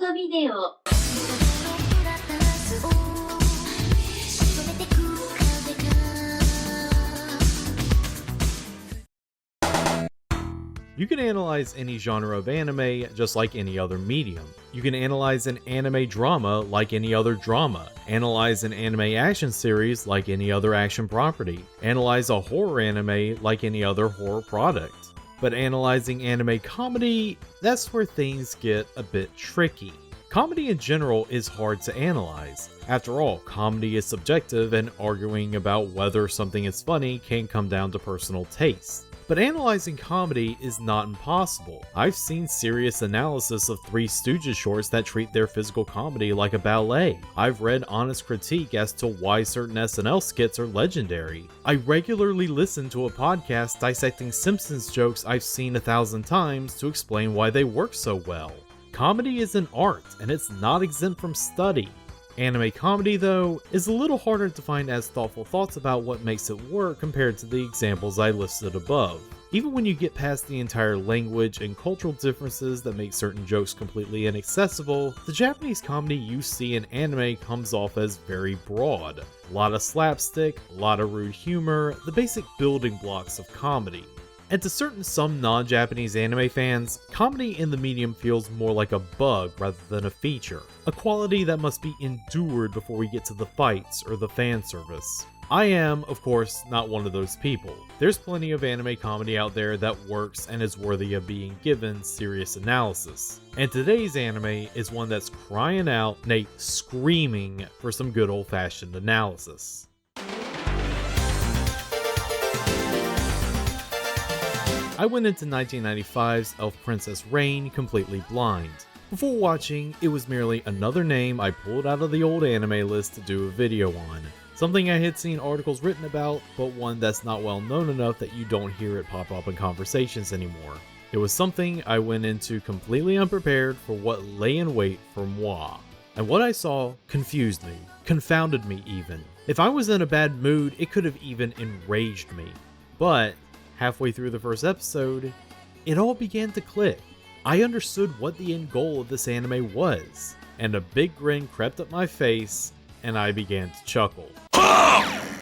トビデオ You can analyze any genre of anime just like any other medium. You can analyze an anime drama like any other drama, analyze an anime action series like any other action property, analyze a horror anime like any other horror product. But analyzing anime comedy, that's where things get a bit tricky. Comedy in general is hard to analyze. After all, comedy is subjective, and arguing about whether something is funny can come down to personal taste. But analyzing comedy is not impossible. I've seen serious analysis of Three Stooges shorts that treat their physical comedy like a ballet. I've read honest critique as to why certain SNL skits are legendary. I regularly listen to a podcast dissecting Simpsons jokes I've seen 1,000 times to explain why they work so well. Comedy is an art, and it's not exempt from study. Anime comedy, though, is a little harder to find as thoughtful thoughts about what makes it work compared to the examples I listed above. Even when you get past the entire language and cultural differences that make certain jokes completely inaccessible, the Japanese comedy you see in anime comes off as very broad. A lot of slapstick, a lot of rude humor, the basic building blocks of comedy. And to some non-Japanese anime fans, comedy in the medium feels more like a bug rather than a feature, a quality that must be endured before we get to the fights or the fan service. I am, of course, not one of those people. There's plenty of anime comedy out there that works and is worthy of being given serious analysis. And today's anime is one that's crying out, nay, screaming for some good old-fashioned analysis. I went into 1995's Elf Princess Rane completely blind. Before watching, it was merely another name I pulled out of the old anime list to do a video on. Something I had seen articles written about, but one that's not well known enough that you don't hear it pop up in conversations anymore. It was something I went into completely unprepared for what lay in wait for moi. And what I saw confused me, confounded me even. If I was in a bad mood, it could have even enraged me. But halfway through the first episode, it all began to click. I understood what the end goal of this anime was, and a big grin crept up my face, and I began to chuckle.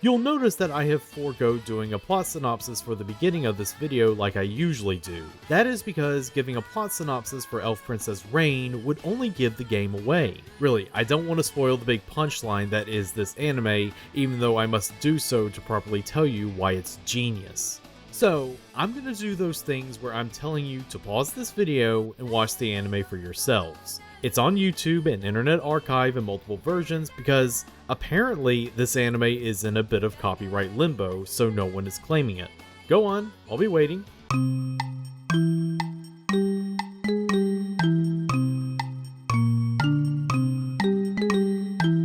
You'll notice that I have forego doing a plot synopsis for the beginning of this video like I usually do. That is because giving a plot synopsis for Elf Princess Rane would only give the game away. Really, I don't want to spoil the big punchline that is this anime, even though I must do so to properly tell you why it's genius. So, I'm gonna do those things where I'm telling you to pause this video and watch the anime for yourselves. It's on YouTube and Internet Archive in multiple versions because apparently this anime is in a bit of copyright limbo, so no one is claiming it. Go on, I'll be waiting.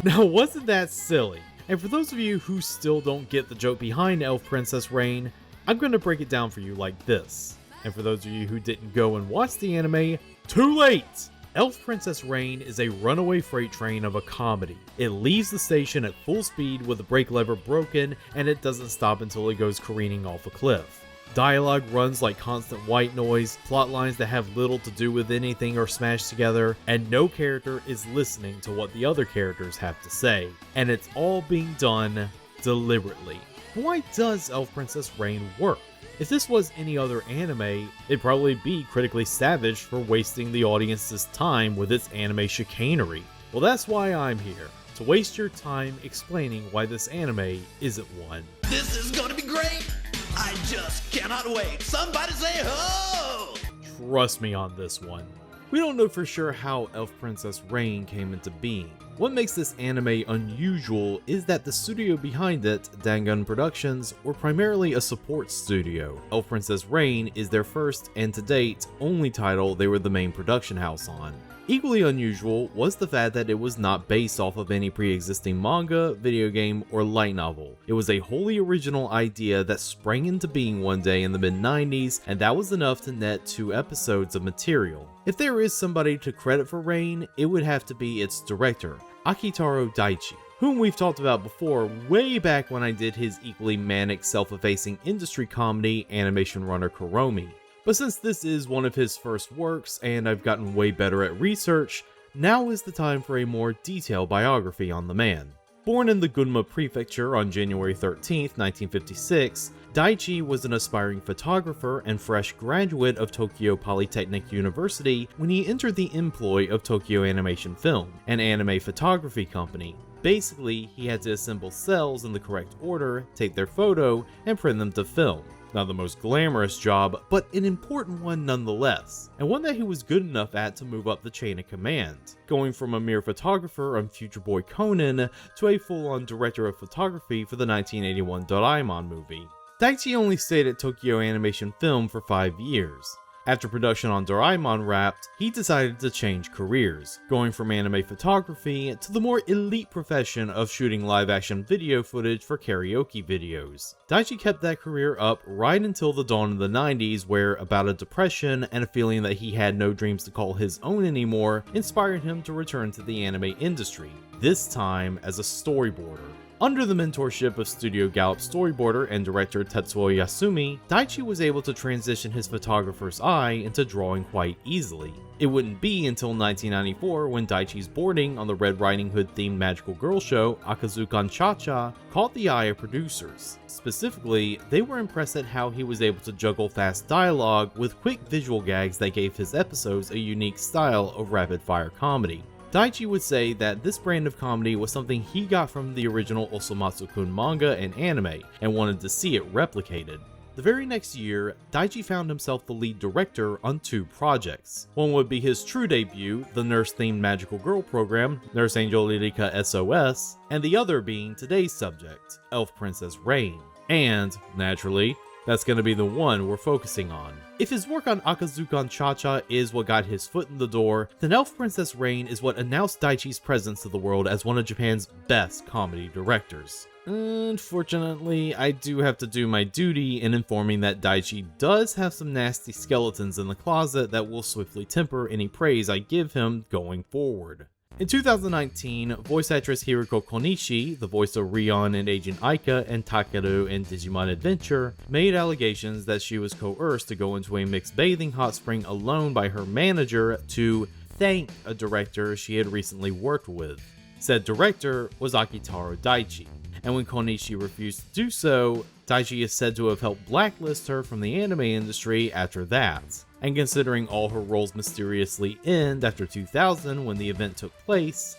Now, wasn't that silly? And for those of you who still don't get the joke behind Elf Princess Rane, I'm going to break it down for you like this. And for those of you who didn't go and watch the anime, too late! Elf Princess Rane is a runaway freight train of a comedy. It leaves the station at full speed with the brake lever broken, and it doesn't stop until it goes careening off a cliff. Dialogue runs like constant white noise, plot lines that have little to do with anything are smashed together, and no character is listening to what the other characters have to say. And it's all being done deliberately. Why does Elf Princess Rane work? If this was any other anime, it'd probably be critically savaged for wasting the audience's time with its anime chicanery. Well, that's why I'm here, to waste your time explaining why this anime isn't one. This is gonna be great! I just cannot wait! Somebody say ho! Trust me on this one. We don't know for sure how Elf Princess Rane came into being. What makes this anime unusual is that the studio behind it, Dangun Productions, were primarily a support studio. Elf Princess Rane is their first and to date only title they were the main production house on. Equally unusual was the fact that it was not based off of any pre-existing manga, video game, or light novel. It was a wholly original idea that sprang into being one day in the mid-90s, and that was enough to net 2 episodes of material. If there is somebody to credit for Rane, it would have to be its director, Akitaro Daichi, whom we've talked about before way back when I did his equally manic self-effacing industry comedy Animation Runner Kuromi. But since this is one of his first works and I've gotten way better at research, Now is the time for a more detailed biography on the man. Born in the Gunma Prefecture on January 13, 1956, Daichi was an aspiring photographer and fresh graduate of Tokyo Polytechnic University when he entered the employ of Tokyo Animation Film, an anime photography company. Basically, he had to assemble cells in the correct order, take their photo, and print them to film. Not the most glamorous job, but an important one nonetheless, and one that he was good enough at to move up the chain of command, going from a mere photographer on Future Boy Conan to a full-on director of photography for the 1981 Doraemon movie. Daichi only stayed at Tokyo Animation Film for 5 years. After production on Doraemon wrapped, he decided to change careers, going from anime photography to the more elite profession of shooting live-action video footage for karaoke videos. Daichi kept that career up right until the dawn of the 90s, where a bout of depression and a feeling that he had no dreams to call his own anymore inspired him to return to the anime industry, this time as a storyboarder. Under the mentorship of Studio Gallop storyboarder and director Tetsuo Yasumi, Daichi was able to transition his photographer's eye into drawing quite easily. It wouldn't be until 1994 when Daichi's boarding on the Red Riding Hood themed magical girl show Akazukan Cha-Cha caught the eye of producers. Specifically, they were impressed at how he was able to juggle fast dialogue with quick visual gags that gave his episodes a unique style of rapid-fire comedy. Daichi would say that this brand of comedy was something he got from the original Osomatsu-kun manga and anime, and wanted to see it replicated. The very next year, Daichi found himself the lead director on 2 projects. One would be his true debut, the nurse-themed magical girl program, Nurse Angel Lyrica SOS, and the other being today's subject, Elf Princess Rane. And, naturally, that's going to be the one we're focusing on. If his work on Akazukan Cha-Cha is what got his foot in the door, then Elf Princess Rane is what announced Daichi's presence to the world as one of Japan's best comedy directors. Unfortunately, I do have to do my duty in informing that Daichi does have some nasty skeletons in the closet that will swiftly temper any praise I give him going forward. In 2019, voice actress Hiroko Konishi, the voice of Rion in Agent Aika and Takeru in Digimon Adventure, made allegations that she was coerced to go into a mixed bathing hot spring alone by her manager to thank a director she had recently worked with. Said director was Akitaro Daichi, and when Konishi refused to do so, Daichi is said to have helped blacklist her from the anime industry after that. And considering all her roles mysteriously end after 2000 when the event took place,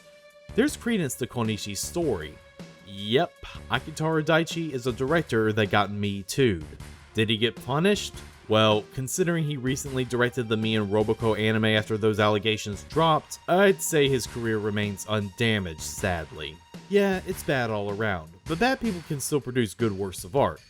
there's credence to Konishi's story. Yep, Akitaro Daichi is a director that got Me Too'd. Did he get punished? Well, considering he recently directed the Me and Roboco anime after those allegations dropped, I'd say his career remains undamaged, sadly. Yeah, it's bad all around, but bad people can still produce good works of art.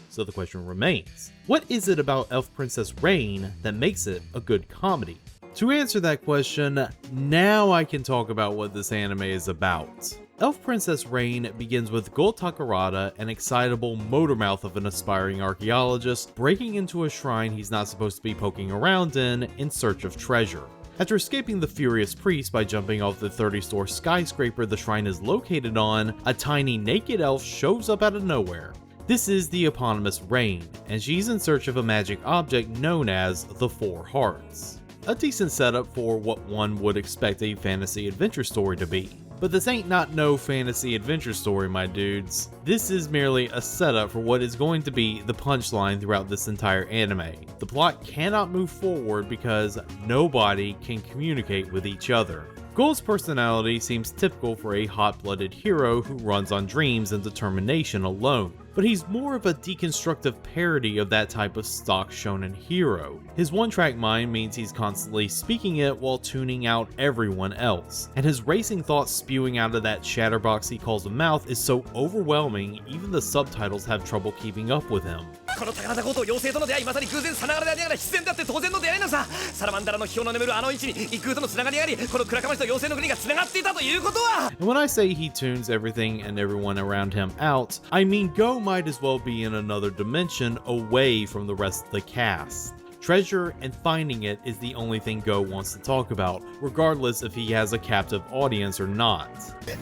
So the question remains, what is it about Elf Princess Rane that makes it a good comedy? To answer that question, now I can talk about what this anime is about. Elf Princess Rane begins with Go Takarada, an excitable motormouth of an aspiring archaeologist, breaking into a shrine he's not supposed to be poking around in search of treasure. After escaping the furious priest by jumping off the 30-story skyscraper the shrine is located on, a tiny naked elf shows up out of nowhere. This is the eponymous Rane, and she's in search of a magic object known as the Four Hearts. A decent setup for what one would expect a fantasy adventure story to be. But this ain't not no fantasy adventure story, my dudes. This is merely a setup for what is going to be the punchline throughout this entire anime. The plot cannot move forward because nobody can communicate with each other. Gold's personality seems typical for a hot-blooded hero who runs on dreams and determination alone, but he's more of a deconstructive parody of that type of stock shonen hero. His one-track mind means he's constantly speaking it while tuning out everyone else, and his racing thoughts spewing out of that chatterbox he calls a mouth is so overwhelming even the subtitles have trouble keeping up with him. この宝田ごと妖精との出会い、まさに偶然さながらでありながら必然であって当然の出会いなのさ。サラマンダラの秘境の眠るあの位置に一空とのつながりがあり、この倉上と妖精の国がつながっていたということは。 And when I say he tunes everything and everyone around him out, I mean Go might as well be in another dimension away from the rest of the cast. Treasure and finding it is the only thing Go wants to talk about, regardless if he has a captive audience or not.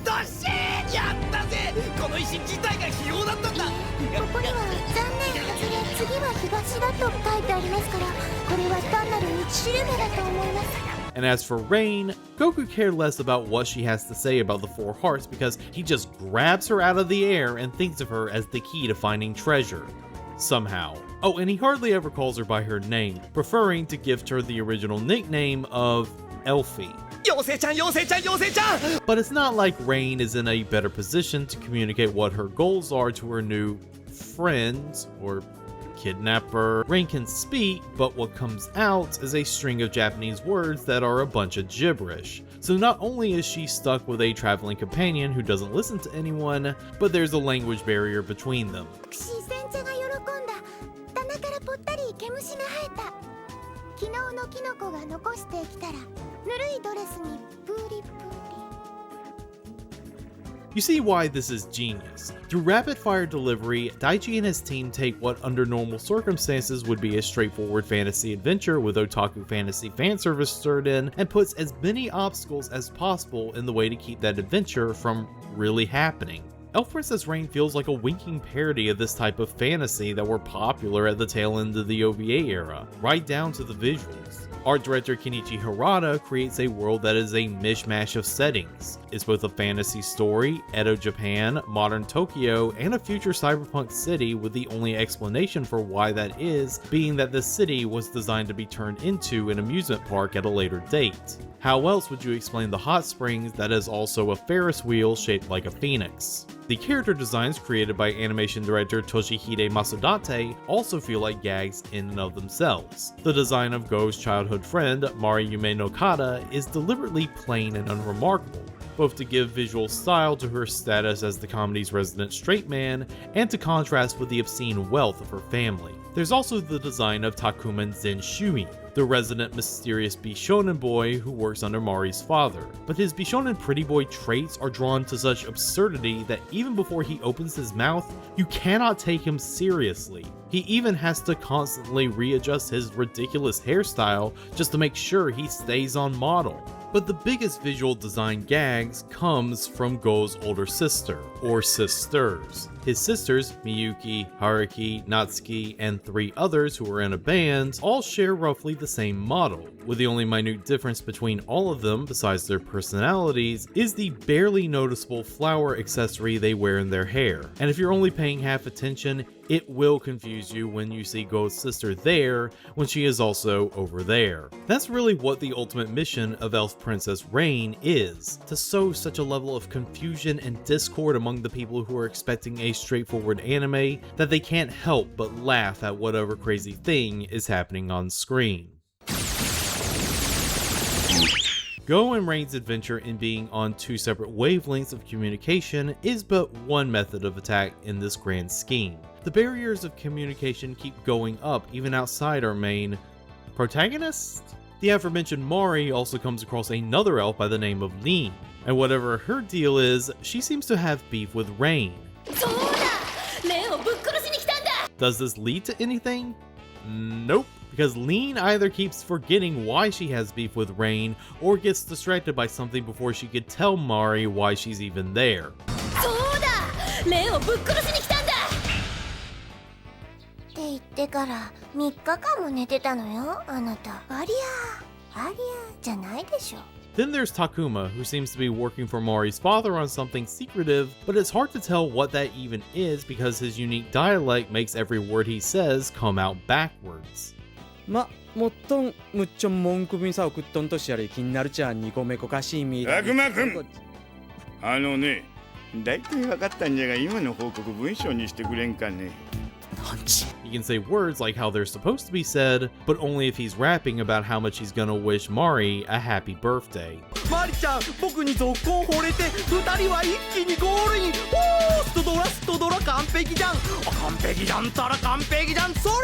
どっしーやったぜ。この石自体が秘境だったんだ。ここには残念外れ次は東だと書いてありますから、これは単なる道しるべだと思います。And as for Rane, Goku cared less about what she has to say about the Four Hearts because he just grabs her out of the air and thinks of her as the key to finding treasure. Somehow. Oh, and he hardly ever calls her by her name, preferring to gift her the original nickname of Elfie. But it's not like Rane is in a better position to communicate what her goals are to her new friend or kidnapper. Rane can speak, but what comes out is a string of Japanese words that are a bunch of gibberish. So not only is she stuck with a traveling companion who doesn't listen to anyone, but there's a language barrier between them. 戦車が喜んだ。棚からぽったり毛虫が生えた。昨日のキノコが残してきたら、ぬるいドレスにプーリプーリ。 You see why this is genius. Through rapid-fire delivery, Daichi and his team take what under normal circumstances would be a straightforward fantasy adventure with otaku fantasy fanservice stirred in, and puts as many obstacles as possible in the way to keep that adventure from really happening. Elf Princess Rane feels like a winking parody of this type of fantasy that were popular at the tail end of the OVA era, right down to the visuals. Art director Kenichi Harada creates a world that is a mishmash of settings. It's both a fantasy story, Edo Japan, modern Tokyo, and a future cyberpunk city, with the only explanation for why that is being that the city was designed to be turned into an amusement park at a later date. How else would you explain the hot springs that is also a Ferris wheel shaped like a phoenix? The character designs created by animation director Toshihide Masudate also feel like gags in and of themselves. The design of Go's childhood friend, Mariyume no Kata, is deliberately plain and unremarkable, both to give visual style to her status as the comedy's resident straight man, and to contrast with the obscene wealth of her family. There's also the design of Takuman Zenshui, the resident mysterious Bishonen boy who works under Mari's father. But his Bishonen pretty boy traits are drawn to such absurdity that even before he opens his mouth, you cannot take him seriously. He even has to constantly readjust his ridiculous hairstyle just to make sure he stays on model. But the biggest visual design gags comes from Go's older sister, or sisters. His sisters, Miyuki, Haruki, Natsuki, and 3 others who are in a band, all share roughly the same model, with the only minute difference between all of them, besides their personalities, is the barely noticeable flower accessory they wear in their hair. And if you're only paying half attention, it will confuse you when you see Go's sister there when she is also over there. That's really what the ultimate mission of Elf Princess Rane is, to sow such a level of confusion and discord among the people who are expecting a straightforward anime that they can't help but laugh at whatever crazy thing is happening on screen. Go and Rane's adventure in being on 2 separate wavelengths of communication is but one method of attack in this grand scheme. The barriers of communication keep going up even outside our main protagonist? The aforementioned Mari also comes across another elf by the name of Lean, and whatever her deal is, she seems to have beef with Rane. Does this lead to anything? Nope, because Lean either keeps forgetting why she has beef with Rane, or gets distracted by something before she could tell Mari why she's even there. って言ってから3日間も寝てたのよ、あなた。ありゃじゃないでしょ。 Then there's Takuma, who seems to be working for Mari's father on something secretive, but it's hard to tell what that even is because his unique dialect makes every word he says come out backwards. もっとんむっちょん文句便さ送っとんとしやり気になるちゃ2個目こかしいみたいな。悪魔くん、あのね、大体分かったんじゃが今の報告文章にしてくれんかね。 He can say words like how they're supposed to be said, but only if he's rapping about how much he's gonna wish Mari a happy birthday. マリちゃん、僕に続行惚れて2人は一気にゴールイン。おー、ストドラ完璧じゃん。完璧じゃんたら完璧じゃん、それ。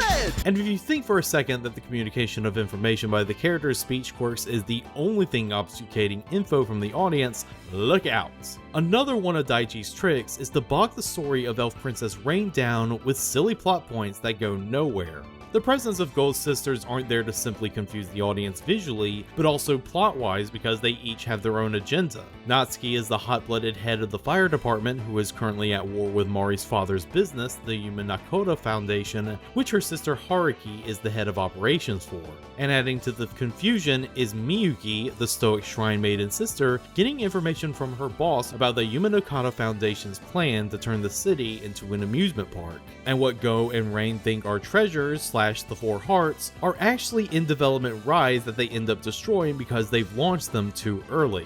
And if you think for a second that the communication of information by the character's speech quirks is the only thing obfuscating info from the audience, look out. Another one of Daichi's tricks is to bog the story of Elf Princess Rane down with silly plot points that go nowhere. The presence of Gold Sisters aren't there to simply confuse the audience visually, but also plot-wise because they each have their own agenda. Natsuki is the hot-blooded head of the fire department who is currently at war with Mari's father's business, the Yuma Nakoda Foundation, which her sister Haruki is the head of operations for. And adding to the confusion is Miyuki, the stoic shrine maiden sister, getting information from her boss about the Yuma Nakoda Foundation's plan to turn the city into an amusement park. And what Go and Rane think are treasures / the Four Hearts are actually in development rides that they end up destroying because they've launched them too early.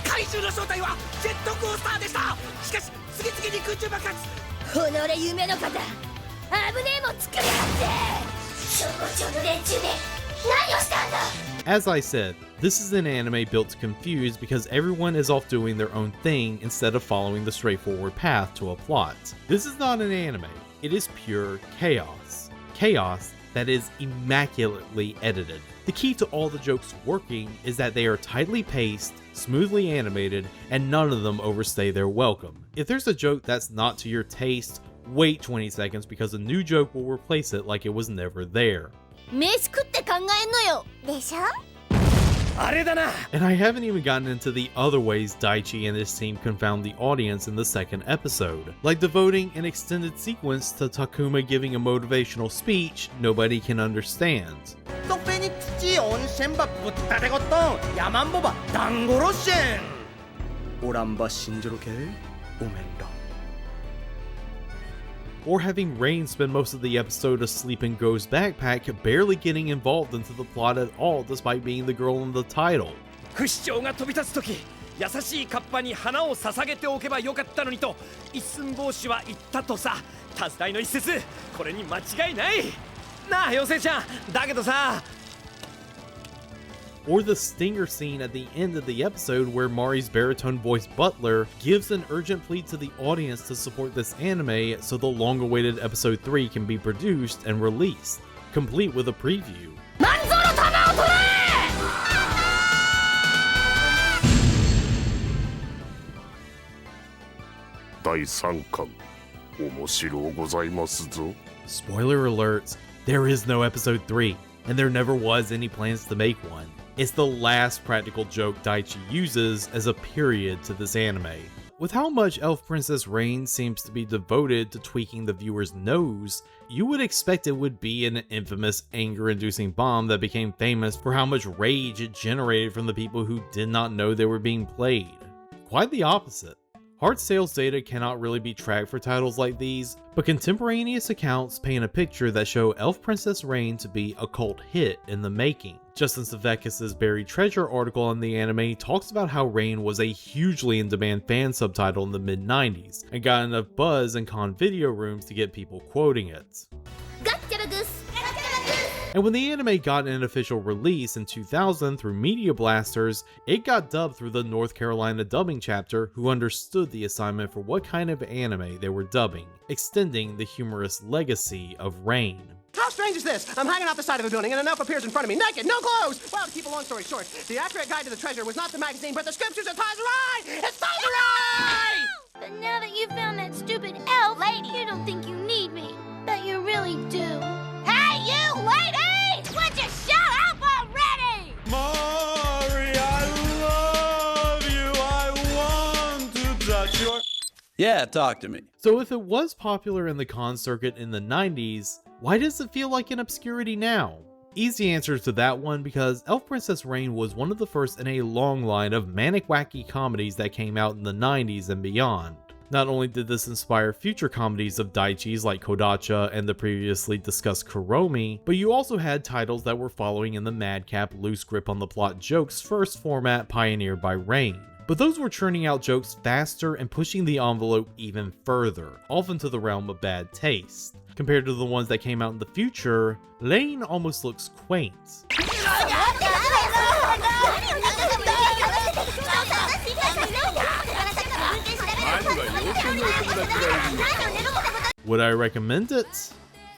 怪獣の正体はジェットコースターでした。しかし次々に空中爆発。己夢の方、危ねえもん作りやがって消防庁の連中で何をしたんだ。 As I said, this is an anime built to confuse because everyone is off doing their own thing instead of following the straightforward path to a plot. This is not an anime, it is pure chaos. Chaos that is immaculately edited. The key to all the jokes working is that they are tightly paced, smoothly animated, and none of them overstay their welcome. If there's a joke that's not to your taste, wait 20 seconds because a new joke will replace it like it was never there. 飯食って考えんのよ。でしょ。あれだな。 And I haven't even gotten into the other ways Daichi and his team confound the audience in the second episode, like devoting an extended sequence to Takuma giving a motivational speech nobody can understand. とフェニックス地温泉ばぶったてごっとんヤマンボバダンゴロッシェンオランバシンジョロ系おめんら Or having Rane spend most of the episode asleep in Go's backpack, barely getting involved into the plot at all despite being the girl in the title. 不死鳥が飛び立つ時、優しいカッパに花を捧げておけばよかったのにと一寸法師は言ったとさ。助いの一節、これに間違いない。なあ妖精ちゃん、だけどさ。 Or the stinger scene at the end of the episode where Mari's baritone-voiced butler gives an urgent plea to the audience to support this anime so the long-awaited episode 3 can be produced and released, complete with a preview. 万蔵の玉を取れ。第3巻面白うございますぞ。 Spoiler alerts, there is no episode 3, and there never was any plans to make one. It's the last practical joke Daichi uses as a period to this anime. With how much Elf Princess Rane seems to be devoted to tweaking the viewer's nose, you would expect it would be an infamous anger-inducing bomb that became famous for how much rage it generated from the people who did not know they were being played. Quite the opposite. Hard sales data cannot really be tracked for titles like these, but contemporaneous accounts paint a picture that show Elf Princess Rane to be a cult hit in the making. Justin Savekis' Buried Treasure article on the anime talks about how Rane was a hugely in-demand fan subtitle in the mid-90s, and got enough buzz in con video rooms to get people quoting it. ガッチャバグス。 And when the anime got an official release in 2000 through Media Blasters, it got dubbed through the North Carolina dubbing chapter who understood the assignment for what kind of anime they were dubbing, extending the humorous legacy of Rane. How strange is this? I'm hanging off the side of the building and an elf appears in front of me, naked, no clothes! Well, to keep a long story short, the accurate guide to the treasure was not the magazine, but the scriptures of Tazarai! It's Tazarai! But now that you found that stupid elf lady, you don't think you need me, but you really do. Hey, you lady! Would you shut up already? Mari, I love you. I want to touch your... Yeah, talk to me. So if it was popular in the con circuit in the 90s, why does it feel like an obscurity now? Easy answer to that one because Elf Princess Rane was one of the first in a long line of manic wacky comedies that came out in the 90s and beyond. Not only did this inspire future comedies of Daichi's like Kodacha and the previously discussed Kuromi, but you also had titles that were following in the madcap loose grip on the plot jokes first format pioneered by Rane. But those were churning out jokes faster and pushing the envelope even further, often to the realm of bad taste. Compared to the ones that came out in the future, Lane almost looks quaint. Would I recommend it?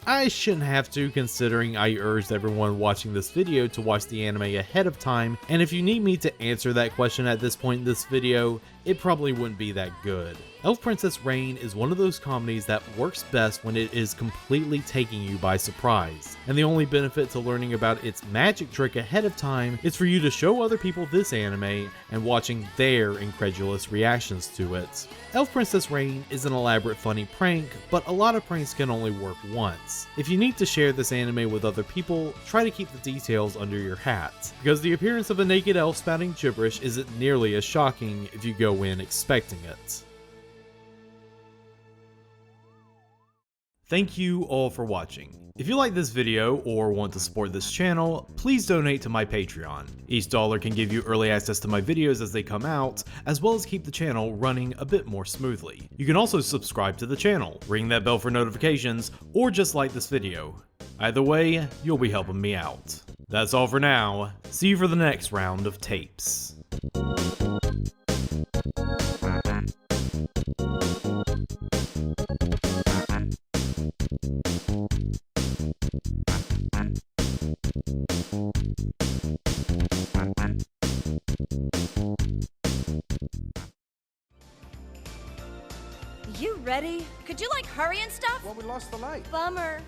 I shouldn't have to, considering I urged everyone watching this video to watch the anime ahead of time, and if you need me to answer that question at this point in this video, it probably wouldn't be that good. Elf Princess Rane is one of those comedies that works best when it is completely taking you by surprise, and the only benefit to learning about its magic trick ahead of time is for you to show other people this anime and watching their incredulous reactions to it. Elf Princess Rane is an elaborate funny prank, but a lot of pranks can only work once. If you need to share this anime with other people, try to keep the details under your hat, because the appearance of a naked elf spouting gibberish isn't nearly as shocking if you go in expecting it. Thank you all for watching. If you like this video or want to support this channel, please donate to my Patreon. Each dollar can give you early access to my videos as they come out, as well as keep the channel running a bit more smoothly. You can also subscribe to the channel, ring that bell for notifications, or just like this video. Either way, you'll be helping me out. That's all for now. See you for the next round of tapes. You ready? Could you like hurry and stuff? Well, we lost the light. Bummer.